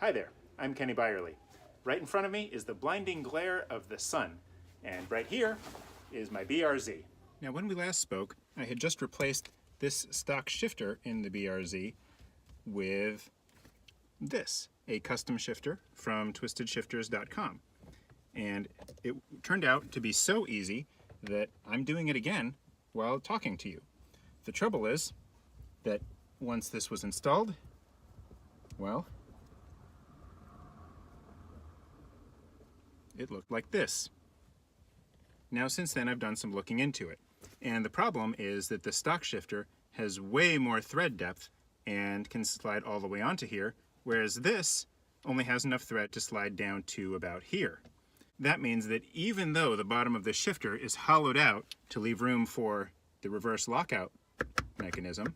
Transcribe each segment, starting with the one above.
Hi there, I'm Kenny Byerly. Right in front of me is the blinding glare of the sun, and right here is my BRZ. Now, when we last spoke, I had just replaced this stock shifter in the BRZ with this, a custom shifter from twistedshifters.com. And it turned out to be so easy that I'm doing it again while talking to you. The trouble is that once this was installed, well, it looked like this. Now, since then, I've done some looking into it. And the problem is that the stock shifter has way more thread depth and can slide all the way onto here, whereas this only has enough thread to slide down to about here. That means that even though the bottom of the shifter is hollowed out to leave room for the reverse lockout mechanism,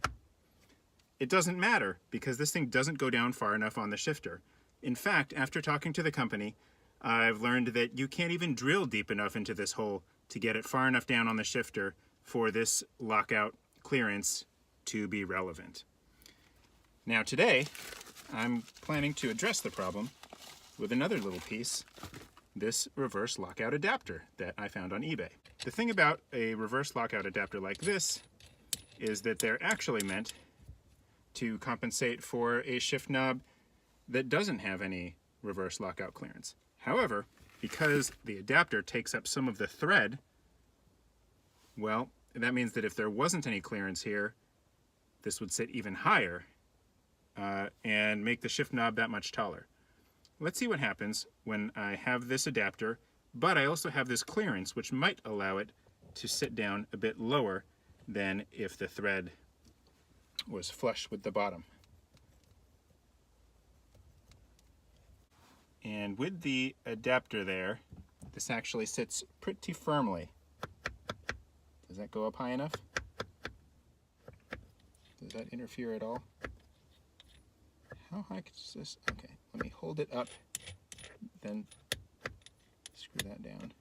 it doesn't matter because this thing doesn't go down far enough on the shifter. In fact, after talking to the company, I've learned that you can't even drill deep enough into this hole to get it far enough down on the shifter for this lockout clearance to be relevant. Now today, I'm planning to address the problem with another little piece, this reverse lockout adapter that I found on eBay. The thing about a reverse lockout adapter like this is that they're actually meant to compensate for a shift knob that doesn't have any reverse lockout clearance. However, because the adapter takes up some of the thread, well, that means that if there wasn't any clearance here, this would sit even higher and make the shift knob that much taller. Let's see what happens when I have this adapter, but I also have this clearance, which might allow it to sit down a bit lower than if the thread was flush with the bottom. And with the adapter there, this actually sits pretty firmly. Does that go up high enough? Does that interfere at all? How high is this? Okay, let me hold it up, then screw that down,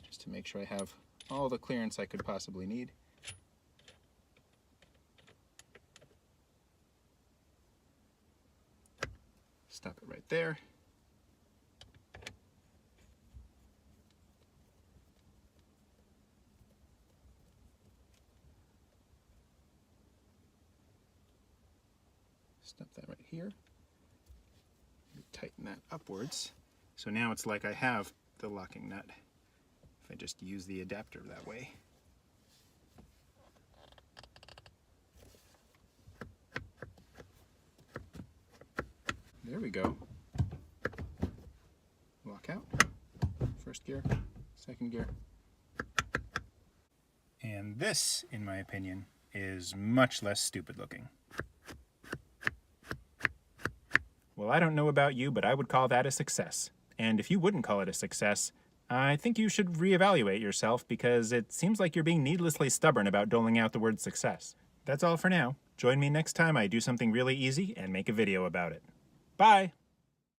just to make sure I have all the clearance I could possibly need. Stop it right there. Stop that right here. Tighten that upwards. So now it's like I have the locking nut if I just use the adapter that way. There we go. Lock out. First gear, second gear. And this, in my opinion, is much less stupid looking. Well, I don't know about you, but I would call that a success. And if you wouldn't call it a success, I think you should reevaluate yourself because it seems like you're being needlessly stubborn about doling out the word success. That's all for now. Join me next time I do something really easy and make a video about it. Bye!